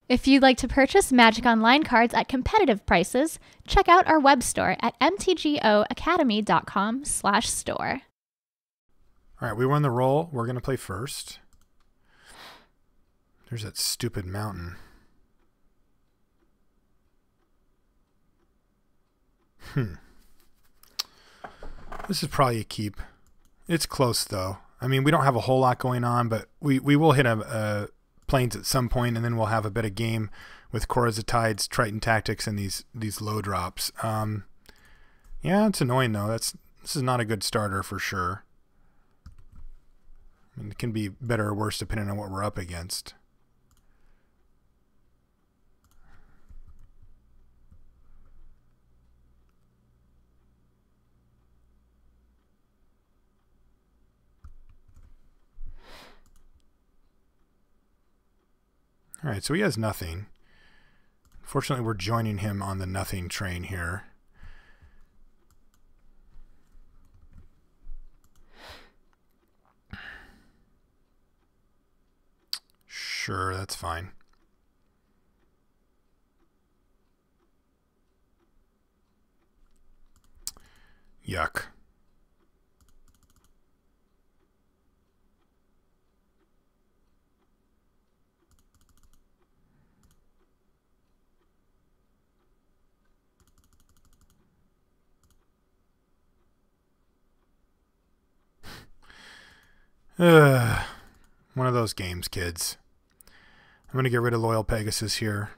If you'd like to purchase Magic Online cards at competitive prices, check out our web store at mtgoacademy.com/store. All right, we won the roll. We're going to play first. There's that stupid mountain. This is probably a keep. It's close, though. I mean, we don't have a whole lot going on, but we will hit a planes at some point, and then we'll have a bit of game with Chorus of Tides, Triton Tactics, and these low drops. Yeah, it's annoying, though. This is not a good starter for sure. I mean, it can be better or worse depending on what we're up against. All right, so he has nothing. Fortunately, we're joining him on the nothing train here. Sure, that's fine. Yuck. One of those games, kids. I'm going to get rid of Loyal Pegasus here.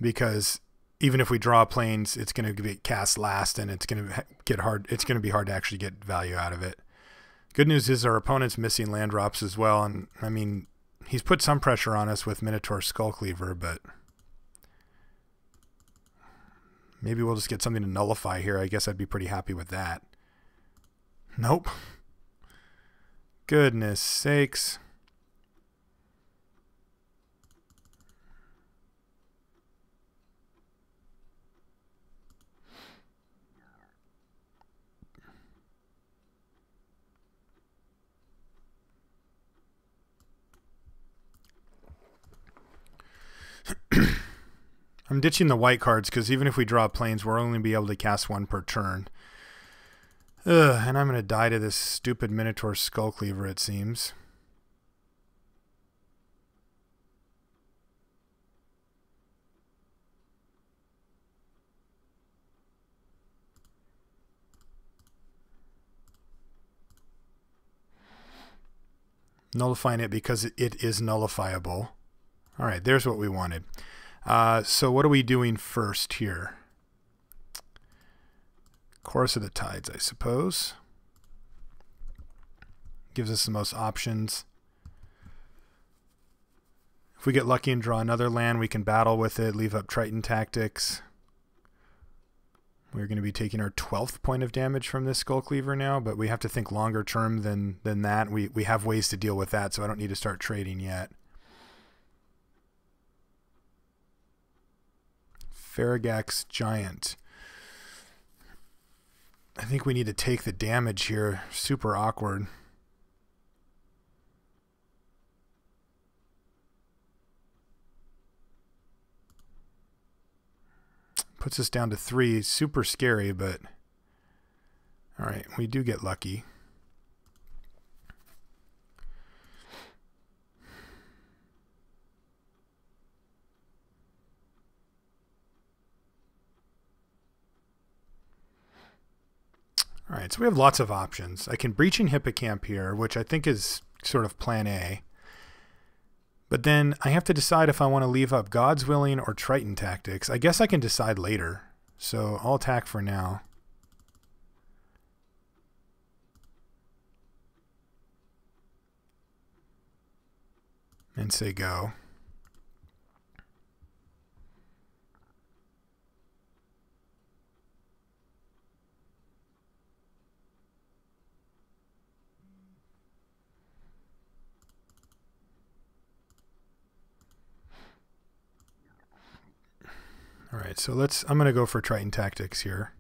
Because even if we draw planes, it's going to get cast last, and it's going to get hard. It's going to be hard to actually get value out of it. Good news is our opponent's missing land drops as well, and I mean, he's put some pressure on us with Minotaur Skullcleaver, but maybe we'll just get something to nullify here. I guess I'd be pretty happy with that. Nope. Goodness sakes. I'm ditching the white cards because even if we draw planes, we'll only be able to cast one per turn. And I'm going to die to this stupid Minotaur Skullcleaver, it seems. Nullifying it because it is nullifiable. All right, there's what we wanted. So what are we doing first here? Chorus of the Tides, I suppose. Gives us the most options. If we get lucky and draw another land, we can battle with it, leave up Triton Tactics. We're going to be taking our 12th point of damage from this Skullcleaver now, but we have to think longer term than that. We have ways to deal with that, so I don't need to start trading yet. Farragax Giant. I think we need to take the damage here. Super awkward. Puts us down to 3. Super scary, but all right, we do get lucky. All right, so we have lots of options. I can Breaching Hippocamp here, which I think is sort of plan A. But then I have to decide if I want to leave up God's Willing or Triton Tactics. I guess I can decide later. So I'll attack for now. And say go. All right, so I'm going to go for Triton Tactics here.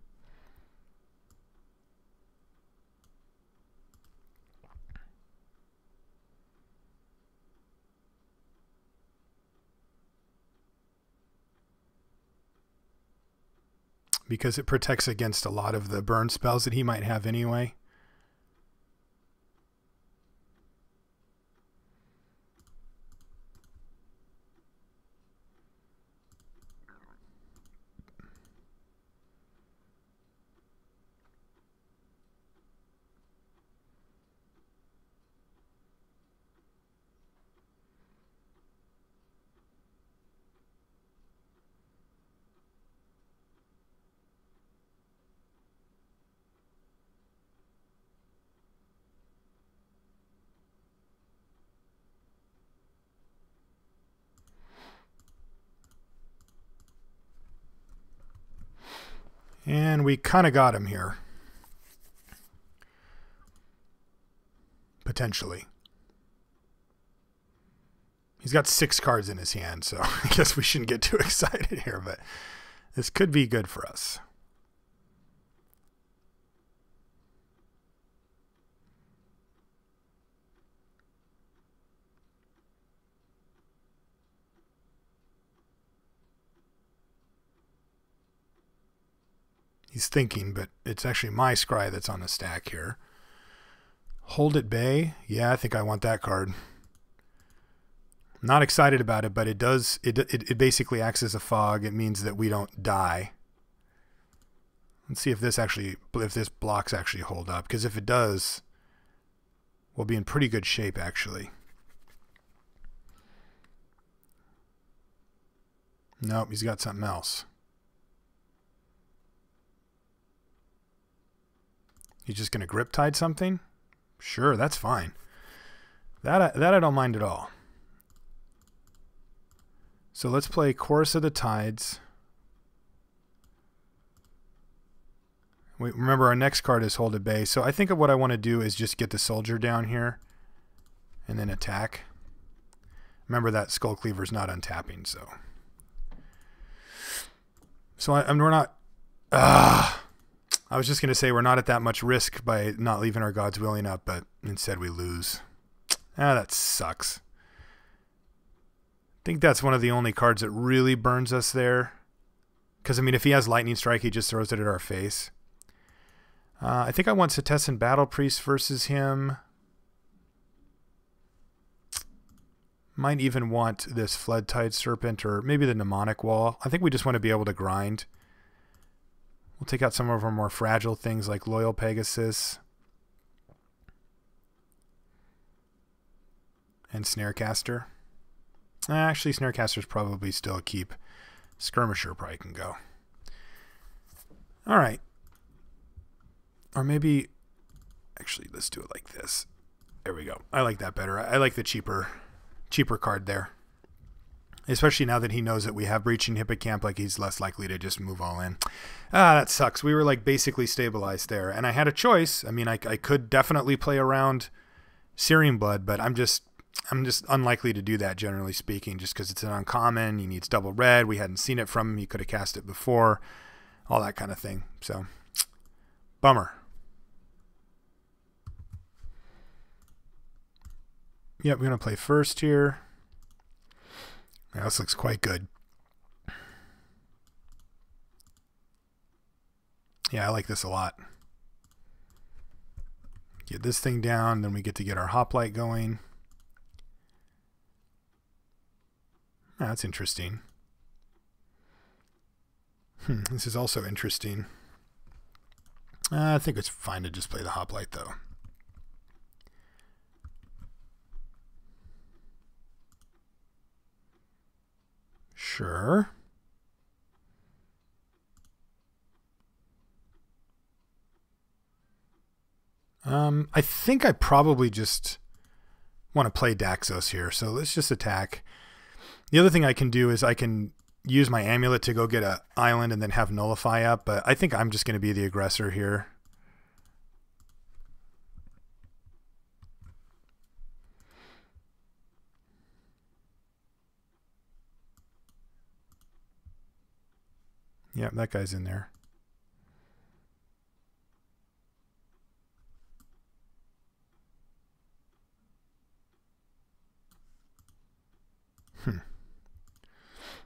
because it protects against a lot of the burn spells that he might have anyway. And we kind of got him here. Potentially. He's got 6 cards in his hand, so I guess we shouldn't get too excited here, but this could be good for us. He's thinking, but it's actually my scry that's on the stack here. Hold at bay. Yeah, I think I want that card. Not excited about it, but it does. It basically acts as a fog. It means that we don't die. Let's see if this blocks actually hold up, because if it does, we'll be in pretty good shape actually. Nope, he's got something else. He's just going to grip tide something? Sure, that's fine. That I don't mind at all. So let's play Chorus of the Tides. Remember, our next card is Hold at Bay. So I think of what I want to do is just get the soldier down here and then attack. Remember that Skull Cleaver's not untapping, so. So we're not... I was just going to say we're not at that much risk by not leaving our God's Willing up, but instead we lose. That sucks. I think that's one of the only cards that really burns us there. Because, I mean, if he has Lightning Strike, he just throws it at our face. I think I want Setessan Battle Priest versus him. Might even want this Flood Tide Serpent or maybe the Mnemonic Wall. I think we just want to be able to grind. We'll take out some of our more fragile things like Loyal Pegasus and Snarecaster. Actually, Snarecaster's probably still a keep. Skirmisher probably can go. All right. Or maybe, actually, let's do it like this. There we go. I like that better. I like the cheaper card there. Especially now that he knows that we have Breaching Hippocamp, like he's less likely to just move all in. That sucks. We were like basically stabilized there. And I had a choice. I mean, I could definitely play around Searing Blood, but I'm just unlikely to do that, generally speaking, just because it's an uncommon. He needs double red. We hadn't seen it from him. He could have cast it before. All that kind of thing. So, bummer. Yep, we're going to play first here. Yeah, this looks quite good. Yeah, I like this a lot. Get this thing down, then we get to get our hoplite going. Oh, that's interesting. This is also interesting. I think it's fine to just play the hoplite, though. Sure. I think I probably just want to play Daxos here, so let's just attack. The other thing I can do is I can use my amulet to go get an island and then have Nullify up, but I think I'm just going to be the aggressor here. Yeah, that guy's in there.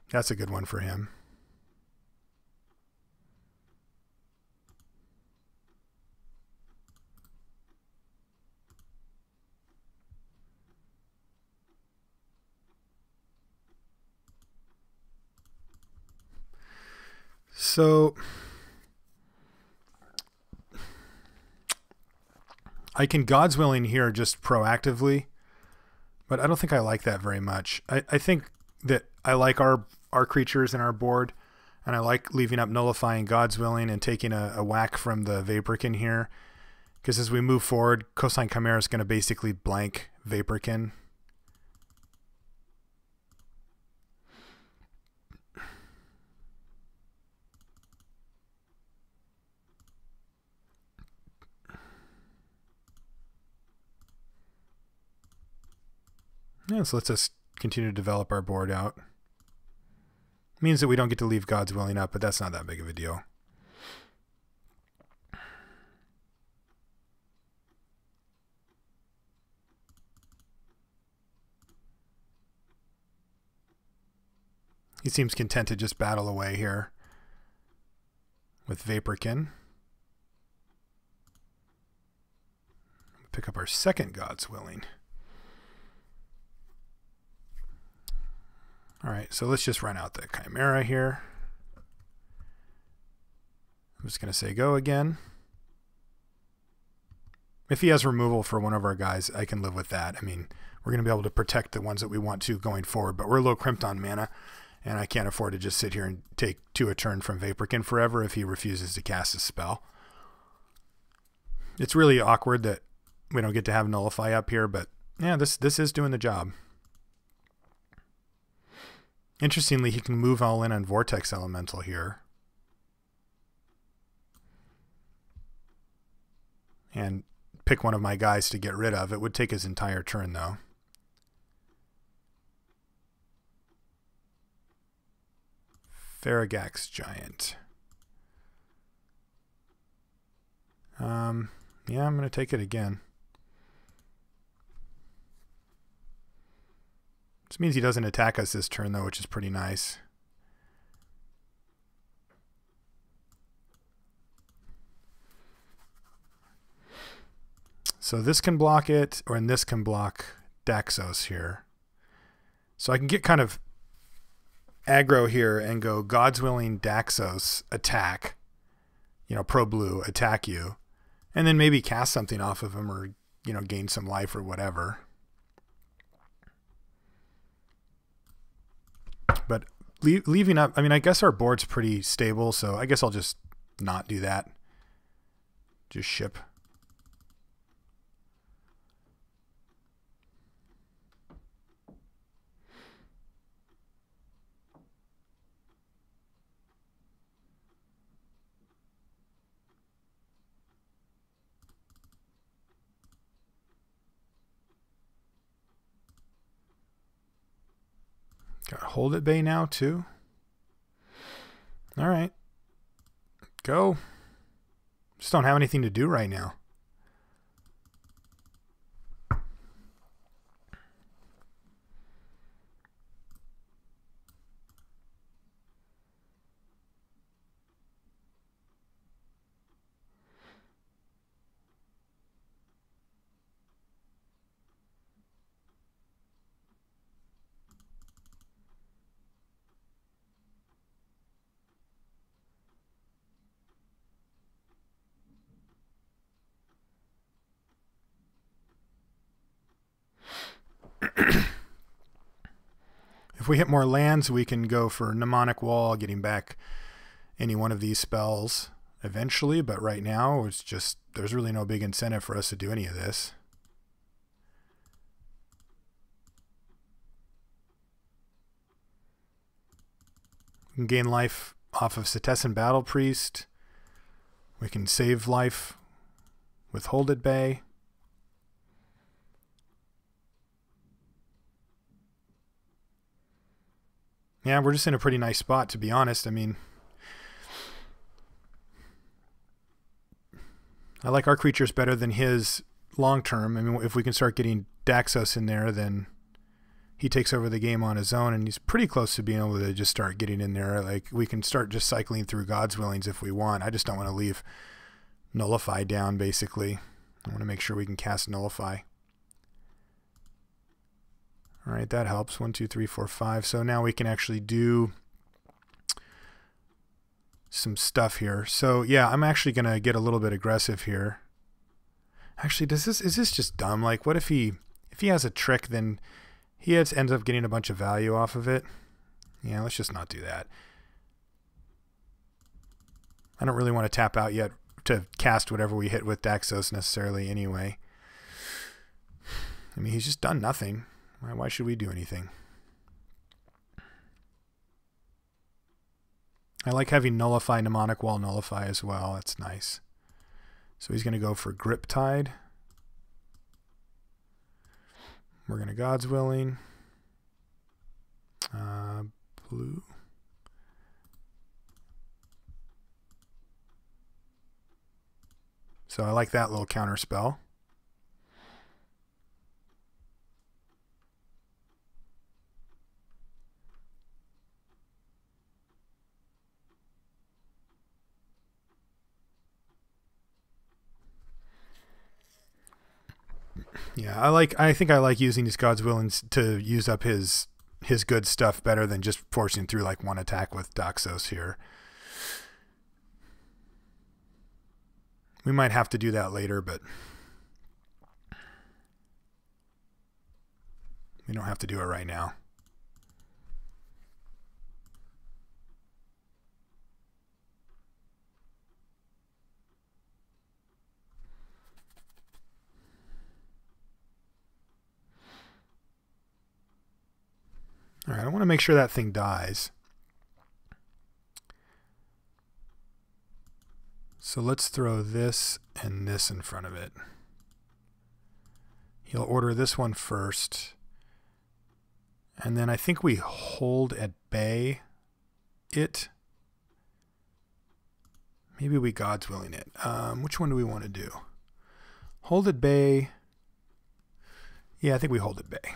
That's a good one for him. So I can God's Willing here just proactively, but I don't think I like that very much. I think that I like our creatures in our board, and I like leaving up Nullifying God's Willing and taking a whack from the Vaporkin here, because as we move forward, Cosine Chimera is going to basically blank Vaporkin. Yeah, so let's just continue to develop our board out. Means that we don't get to leave God's Willing up, but that's not that big of a deal. He seems content to just battle away here with Vaporkin. Pick up our second God's Willing. All right, so let's just run out the Chimera here. I'm just going to say go again. If he has removal for one of our guys, I can live with that. I mean, we're going to be able to protect the ones that we want to going forward, but we're a little crimped on mana, and I can't afford to just sit here and take 2 a turn from Vaporkin forever if he refuses to cast a spell. It's really awkward that we don't get to have Nullify up here, but yeah, this is doing the job. Interestingly, he can move all in on Vortex Elemental here. And pick one of my guys to get rid of. It would take his entire turn, though. Farragax Giant. Yeah, I'm going to take it again. This means he doesn't attack us this turn, though, which is pretty nice. So this can block it, and this can block Daxos here. So I can get kind of aggro here and go God's Willing Daxos attack, you know, pro blue attack you, and then maybe cast something off of him or, you know, gain some life or whatever. But leaving up, I mean, I guess our board's pretty stable, so I guess I'll just not do that. Just ship. Got Hold It Bay now, too. All right. Go. Just don't have anything to do right now. If we hit more lands, we can go for Mnemonic Wall, getting back any one of these spells eventually, but right now it's just, there's really no big incentive for us to do any of this. We can gain life off of Setessan Battle Priest. We can save life with Hold It Bay. Yeah, we're just in a pretty nice spot, to be honest. I mean, I like our creatures better than his long term. I mean, if we can start getting Daxos in there, then he takes over the game on his own, and he's pretty close to being able to just start getting in there. Like, we can start just cycling through God's Willings if we want. I just don't want to leave Nullify down, basically. I want to make sure we can cast Nullify. All right, that helps. 1, 2, 3, 4, 5. So now we can actually do some stuff here. So yeah, I'm actually going to get a little bit aggressive here. Actually, is this just dumb? Like, what if he has a trick, then he ends up getting a bunch of value off of it? Yeah, let's just not do that. I don't really want to tap out yet to cast whatever we hit with Daxos necessarily anyway. I mean, he's just done nothing. Why should we do anything? I like having Nullify, Mnemonic Wall, Nullify as well. That's nice. So he's going to go for Grip Tide. We're going to God's Willing. Blue. So I like that little counter spell. Yeah, I think I like using these God's Willing to use up his good stuff better than just forcing through like one attack with Daxos here. We might have to do that later, but we don't have to do it right now. All right, I want to make sure that thing dies. So let's throw this and this in front of it. He'll order this one first. And then I think we hold at bay it. Maybe we God's Willing it. Which one do we want to do? Hold at bay. Yeah, I think we hold at bay.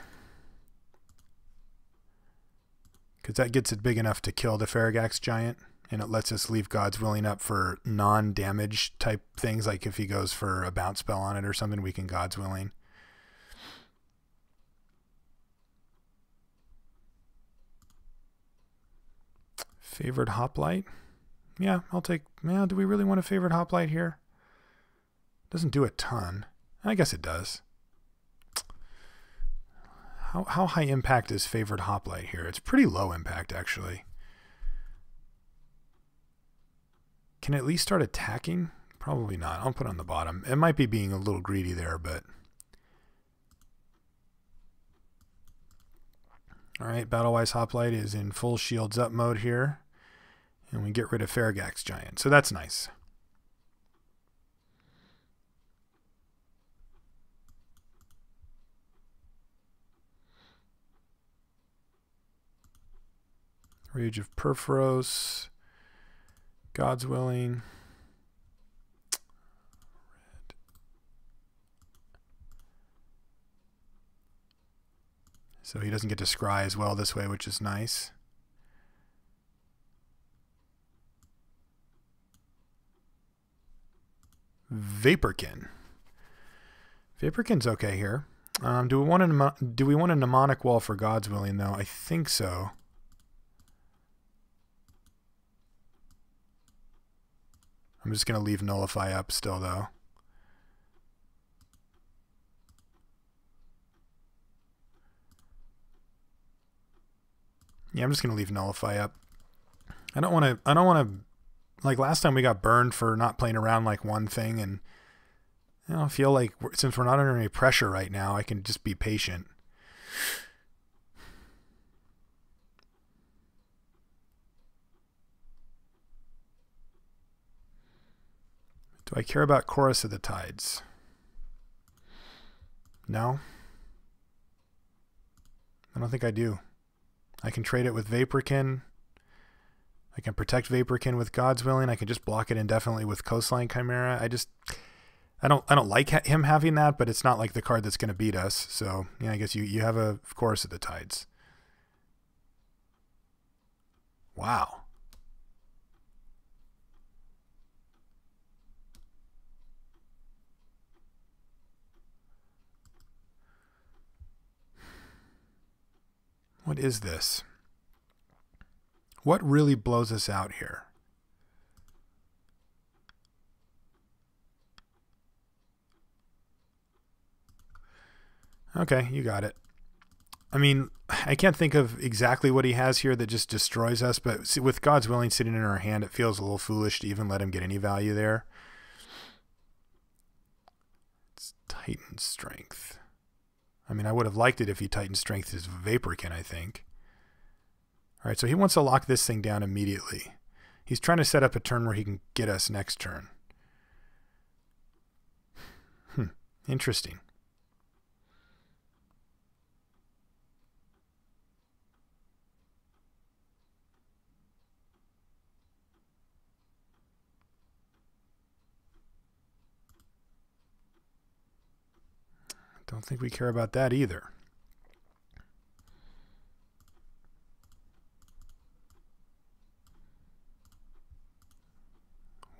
Because that gets it big enough to kill the Faragax Giant, and it lets us leave God's Willing up for non-damage type things, like if he goes for a bounce spell on it or something, we can God's Willing. Favored Hoplite? Yeah, I'll take... Yeah, do we really want a Favored Hoplite here? Doesn't do a ton. I guess it does. How high impact is Favored Hoplite here? It's pretty low impact, actually. Can it at least start attacking? Probably not. I'll put it on the bottom. It might be being a little greedy there, but... Alright, Battlewise Hoplite is in full shields up mode here. And we get rid of Faragax Giant. So that's nice. Rage of Perforos. God's Willing. Red. So he doesn't get to scry as well this way, which is nice. Vaporkin. Vaporkin's okay here. Do we want a Mnemonic Wall for God's Willing though? I think so. I'm just going to leave Nullify up still, though. Yeah, I'm just going to leave Nullify up. I don't want to, like last time we got burned for not playing around like one thing, and I feel like since we're not under any pressure right now, I can just be patient. Do I care about Chorus of the Tides? No. I don't think I do. I can trade it with Vaporkin. I can protect Vaporkin with God's Willing. I can just block it indefinitely with Coastline Chimera. I don't like him having that, but it's not like the card that's going to beat us. So yeah, I guess you have a Chorus of the Tides. Wow. What is this? What really blows us out here? Okay, you got it. I mean, I can't think of exactly what he has here that just destroys us, but with God's Willing sitting in our hand, it feels a little foolish to even let him get any value there. It's Titan Strength. I mean, I would have liked it if he Titan Strength his Vaporkin, I think. All right, so he wants to lock this thing down immediately. He's trying to set up a turn where he can get us next turn. Interesting. Don't think we care about that either.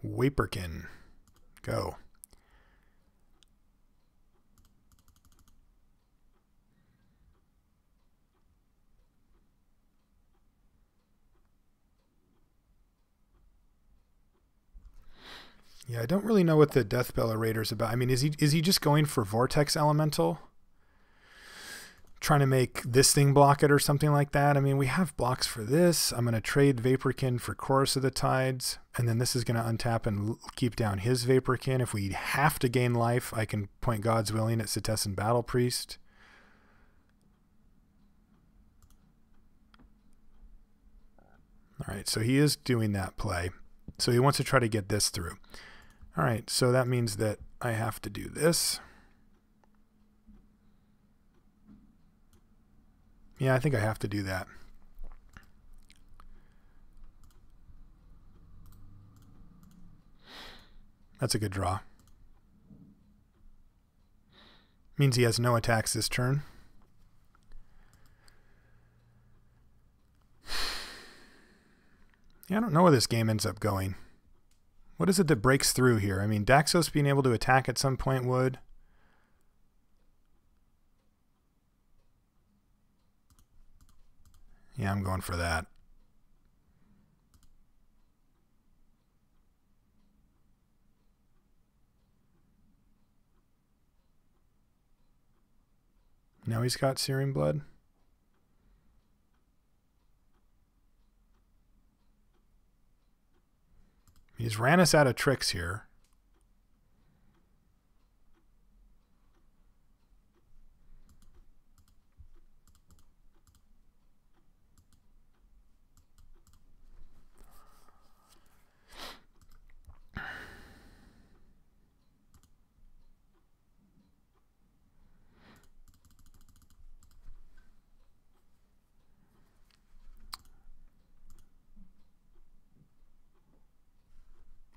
Vaporkin. Go. Yeah, I don't really know what the Deathbell Raider's about. I mean, is he just going for Vortex Elemental? Trying to make this thing block it or something like that? I mean, we have blocks for this. I'm going to trade Vaporkin for Chorus of the Tides, and then this is going to untap and keep down his Vaporkin. If we have to gain life, I can point God's Willing at Setessan Battle Priest. All right, so he is doing that play. So he wants to try to get this through. All right, so that means that I have to do this. Yeah, I think I have to do that. That's a good draw. Means he has no attacks this turn. Yeah, I don't know where this game ends up going. What is it that breaks through here? I mean, Daxos being able to attack at some point would. Yeah, I'm going for that. Now he's got Searing Blood. He's ran us out of tricks here.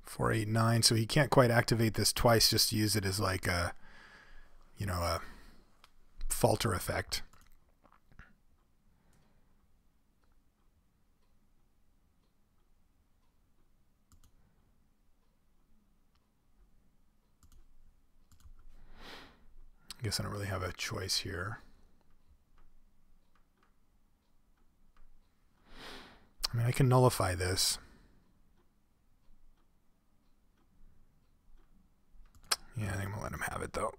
Four, 8, 9. So he can't quite activate this twice. Just use it as like a, you know, a falter effect. I guess I don't really have a choice here. I mean, I can nullify this. Yeah, I think I'm going to let him have it, though.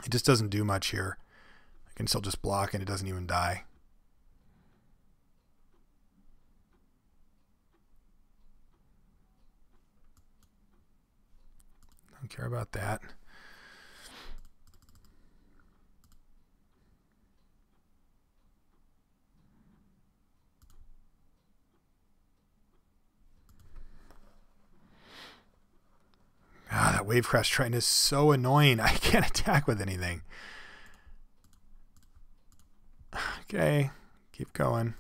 It just doesn't do much here. I can still just block, and it doesn't even die. Don't care about that. Ah, that Wave Crash Triton is so annoying. I can't attack with anything. Okay, keep going.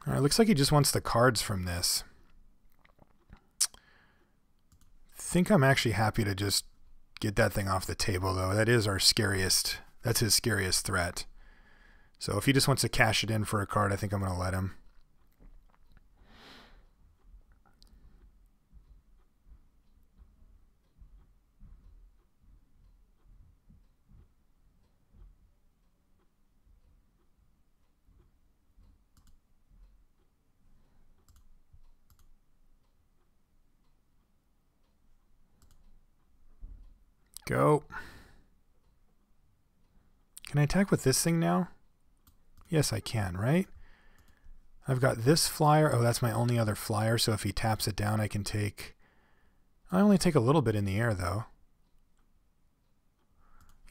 All right, looks like he just wants the cards from this. I think I'm actually happy to just get that thing off the table, though. That is our scariest. That's his scariest threat. So if he just wants to cash it in for a card, I think I'm going to let him. Go. Can I attack with this thing now? Yes, I can, right? I've got this flyer. Oh, that's my only other flyer. So if he taps it down, I can take... I only take a little bit in the air, though.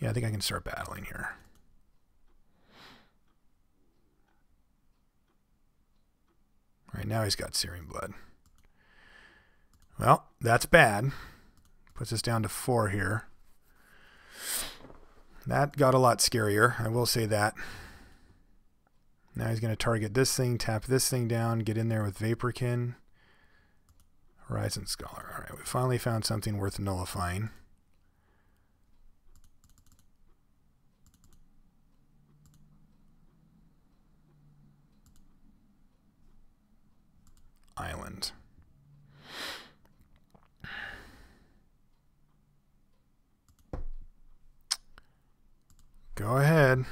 Yeah, I think I can start battling here. All right, now he's got Searing Blood. Well, that's bad. Puts us down to 4 here. That got a lot scarier, I will say that. Now he's going to target this thing, tap this thing down, get in there with Vaporkin. Horizon Scholar. All right, we finally found something worth nullifying. Island. Go ahead.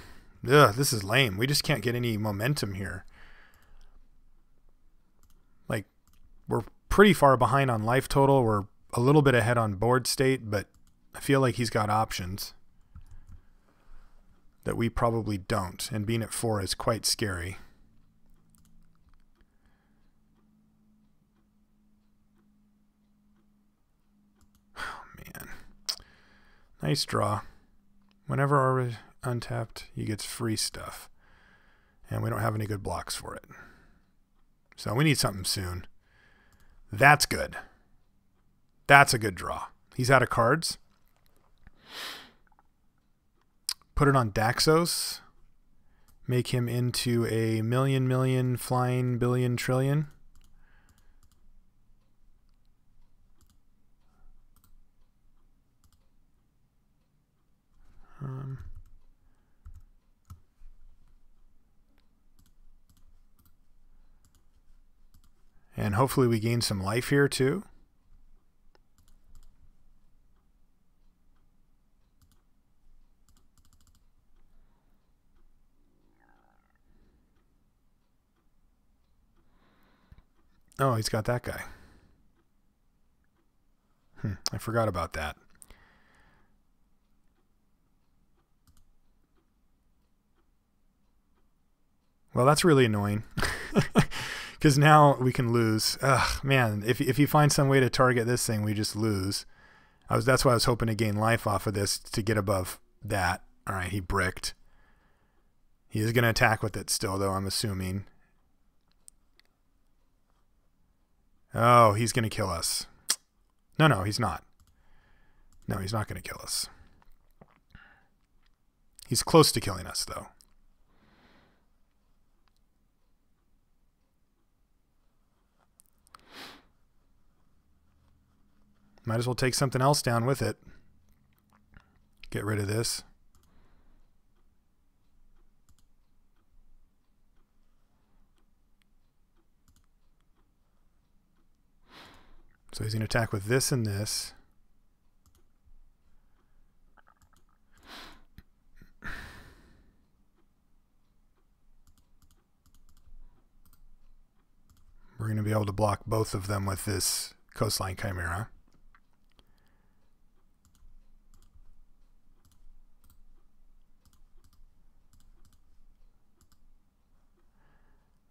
Ugh, this is lame. We just can't get any momentum here. Like, we're pretty far behind on life total. We're a little bit ahead on board state, but I feel like he's got options that we probably don't. And being at 4 is quite scary. Oh, man. Nice draw. Whenever our untapped, he gets free stuff. And we don't have any good blocks for it. So we need something soon. That's good. That's a good draw. He's out of cards. Put it on Daxos. Make him into a million flying billion trillion. And hopefully we gain some life here too. Oh, he's got that guy. I forgot about that. Well, that's really annoying. Because now we can lose. Ugh, man, if you find some way to target this thing, we just lose. That's why I was hoping to gain life off of this to get above that. All right, he bricked. He is going to attack with it still, though, I'm assuming. Oh, he's going to kill us. No, he's not. No, he's not going to kill us. He's close to killing us, though. Might as well take something else down with it. Get rid of this. So he's going to attack with this and this. We're going to be able to block both of them with this Coastline Chimera.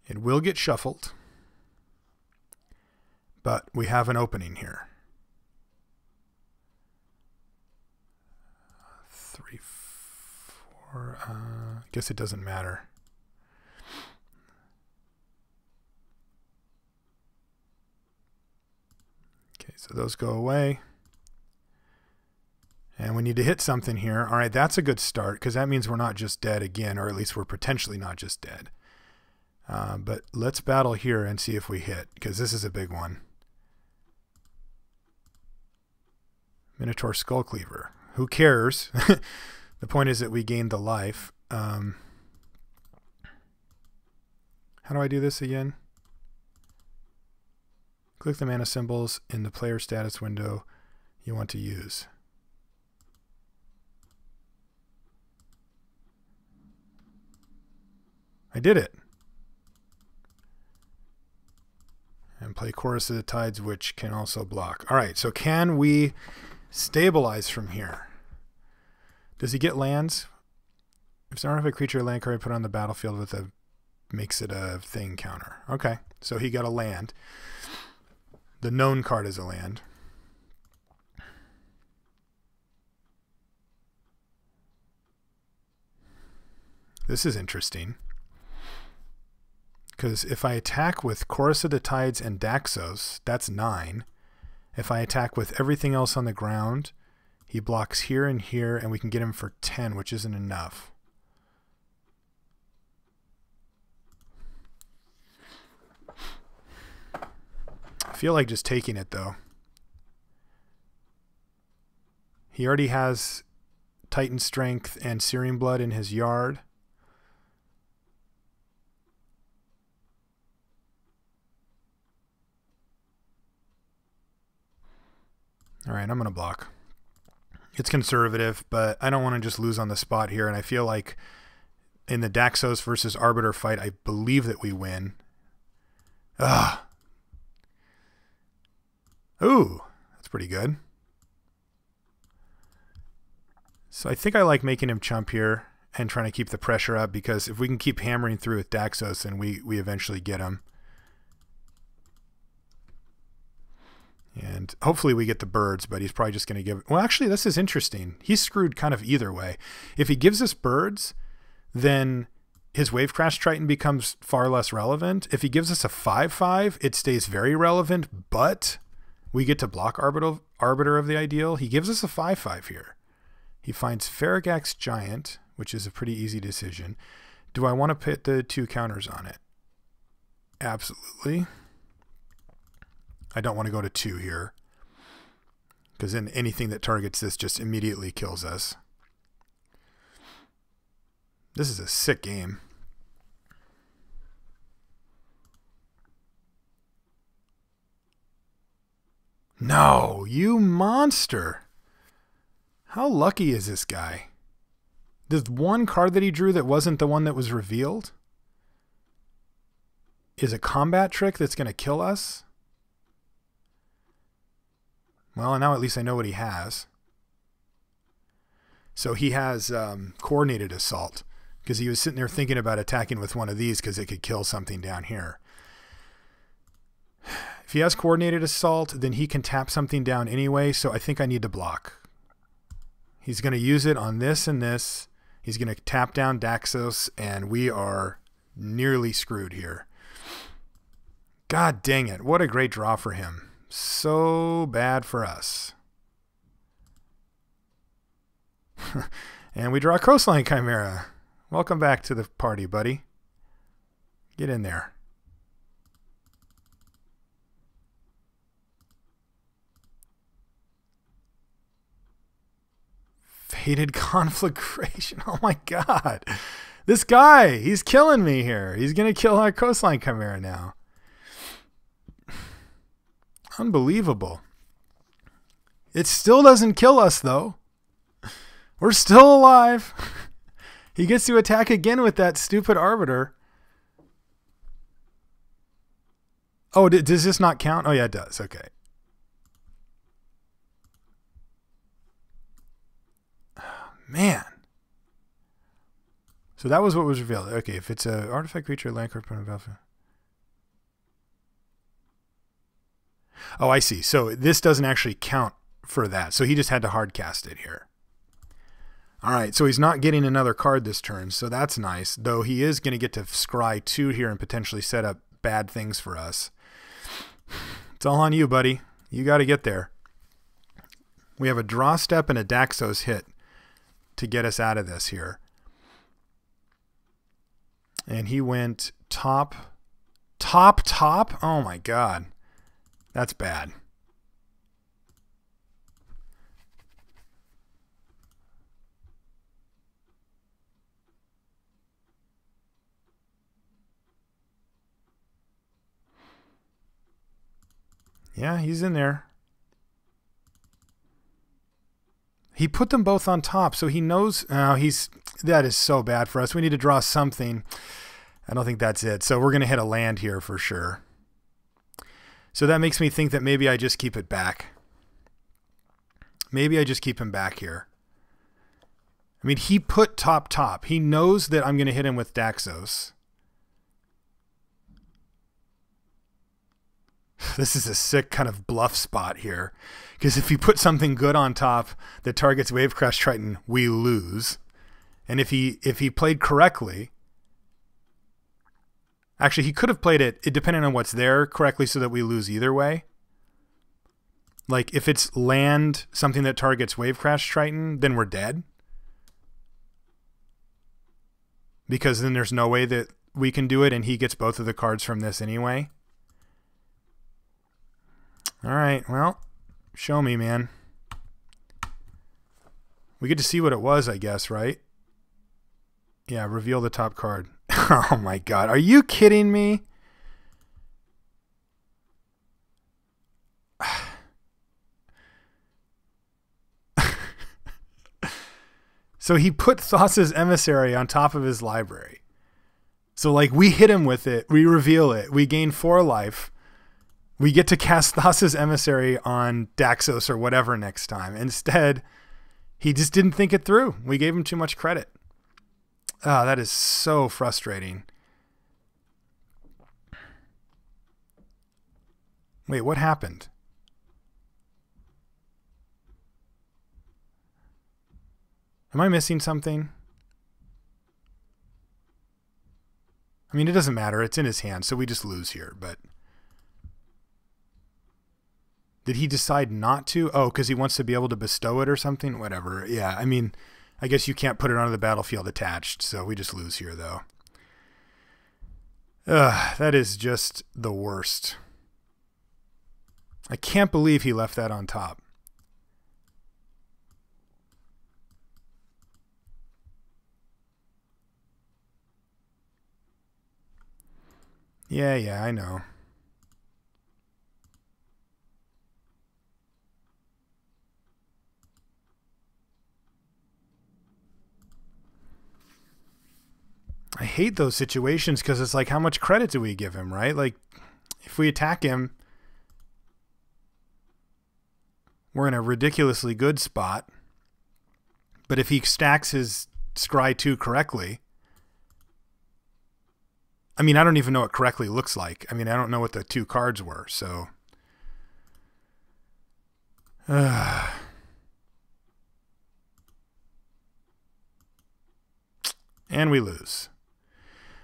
It will get shuffled, but we have an opening here. 3, 4, I guess it doesn't matter. Okay, so those go away. And we need to hit something here. All right, that's a good start because that means we're not just dead again, or at least we're potentially not just dead. But let's battle here and see if we hit, because this is a big one. Minotaur Skullcleaver. Who cares? The point is that we gained the life. How do I do this again? Click the mana symbols in the player status window you want to use. I did it. And play Chorus of the Tides, which can also block. All right, so can we stabilize from here? Does he get lands? If it's an artifact creature or land card put on the battlefield with a makes it a thing counter. Okay, so he got a land. The known card is a land. This is interesting. Because if I attack with Chorus of the Tides and Daxos, that's 9. If I attack with everything else on the ground, he blocks here and here, and we can get him for 10, which isn't enough. I feel like just taking it, though. He already has Titan Strength and Searing Blood in his yard. All right, I'm going to block. It's conservative, but I don't want to just lose on the spot here, and I feel like in the Daxos versus Arbiter fight, I believe that we win. Ugh. Ooh, that's pretty good. So I think I like making him chump here and trying to keep the pressure up, because if we can keep hammering through with Daxos, then we eventually get him. And hopefully we get the birds, but he's probably just going to give... Well, actually, this is interesting. He's screwed kind of either way. If he gives us birds, then his Wave Crash Triton becomes far less relevant. If he gives us a 5/5, it stays very relevant, but we get to block Arbiter of the Ideal. He gives us a 5/5 here. He finds Farragax Giant, which is a pretty easy decision. Do I want to put the 2 counters on it? Absolutely. I don't want to go to 2 here, because then anything that targets this just immediately kills us. This is a sick game. No, you monster. How lucky is this guy? There's one card that he drew that wasn't the one that was revealed. Is a combat trick that's going to kill us. Well, now at least I know what he has. So he has coordinated assault, because he was sitting there thinking about attacking with one of these because it could kill something down here. If he has coordinated assault, then he can tap something down anyway, so I think I need to block. He's going to use it on this and this. He's going to tap down Daxos, and we are nearly screwed here. God dang it. What a great draw for him. So bad for us. And we draw Coastline Chimera. Welcome back to the party, buddy. Get in there. Fated Conflagration. Oh my god. This guy, he's killing me here. He's going to kill our Coastline Chimera now. Unbelievable. It still doesn't kill us, though. We're still alive. He gets to attack again with that stupid Arbiter. Oh, does this not count? Oh, yeah, it does. Okay. Man. So that was what was revealed. Okay, if it's an artifact creature, land card, opponent battlefield. Oh, I see. So this doesn't actually count for that. So he just had to hard cast it here. All right, so he's not getting another card this turn, so that's nice. Though he is going to get to scry 2 here and potentially set up bad things for us. It's all on you, buddy. You got to get there. We have a draw step and a Daxos hit to get us out of this here. And he went top. Oh my god. That's bad. Yeah, he's in there. He put them both on top, so he knows. Oh, that is so bad for us. We need to draw something. I don't think that's it. So we're going to hit a land here for sure. So that makes me think that maybe I just keep it back. Maybe I just keep him back here. I mean, he put top. He knows that I'm going to hit him with Daxos. This is a sick kind of bluff spot here. Because if he put something good on top that targets Wavecrash Triton, we lose. And if he played correctly... Actually, he could have played it depending on what's there correctly so that we lose either way. Like, if it's land, something that targets Wavecrash Triton, then we're dead. Because then there's no way that we can do it, and he gets both of the cards from this anyway. All right, well, show me, man. We get to see what it was, I guess, right? Yeah, reveal the top card. Oh my God, are you kidding me? So he put Thassa's Emissary on top of his library. So like we hit him with it, we reveal it, we gain 4 life. We get to cast Thassa's Emissary on Daxos or whatever next time. Instead, he just didn't think it through. We gave him too much credit. Ah, that is so frustrating. Wait, what happened? Am I missing something? I mean, it doesn't matter. It's in his hand, so we just lose here. But did he decide not to? Oh, because he wants to be able to bestow it or something? Whatever. Yeah, I mean, I guess you can't put it onto the battlefield attached, so we just lose here, though. That is just the worst. I can't believe he left that on top. Yeah, I know. I hate those situations because it's like, how much credit do we give him, right? Like, if we attack him, we're in a ridiculously good spot. But if he stacks his Scry 2 correctly, I mean, I don't even know what correctly looks like. I mean, I don't know what the 2 cards were, so. And we lose.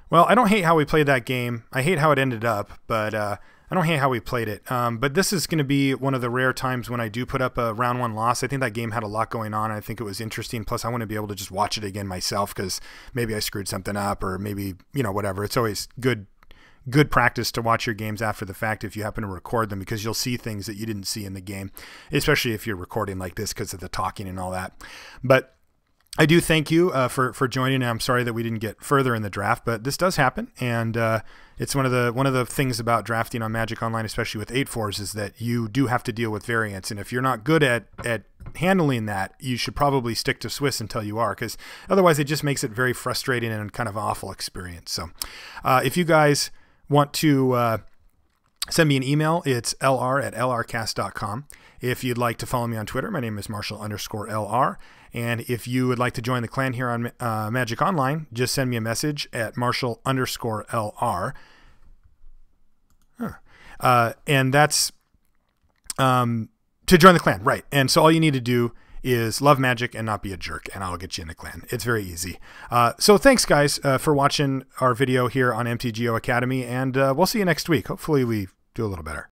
Well, I don't hate how we played that game. I hate how it ended up, but I don't hate how we played it. But this is going to be one of the rare times when I do put up a round 1 loss. I think that game had a lot going on. I think it was interesting. Plus, I want to be able to just watch it again myself because maybe I screwed something up or maybe, you know, whatever. It's always good practice to watch your games after the fact if you happen to record them because you'll see things that you didn't see in the game, especially if you're recording like this because of the talking and all that. But I do thank you for joining. I'm sorry that we didn't get further in the draft, but this does happen, and it's one of the things about drafting on Magic Online, especially with 8-4s, is that you do have to deal with variance. And if you're not good at handling that, you should probably stick to Swiss until you are, because otherwise it just makes it very frustrating and kind of an awful experience. So if you guys want to send me an email, it's lr@lrcast.com. If you'd like to follow me on Twitter, my name is Marshall_LR. And if you would like to join the clan here on Magic Online, just send me a message at Marshall_LR. And that's to join the clan, right? And so all you need to do is love Magic and not be a jerk, and I'll get you in the clan. It's very easy. So thanks, guys, for watching our video here on MTGO Academy, and we'll see you next week. Hopefully we do a little better.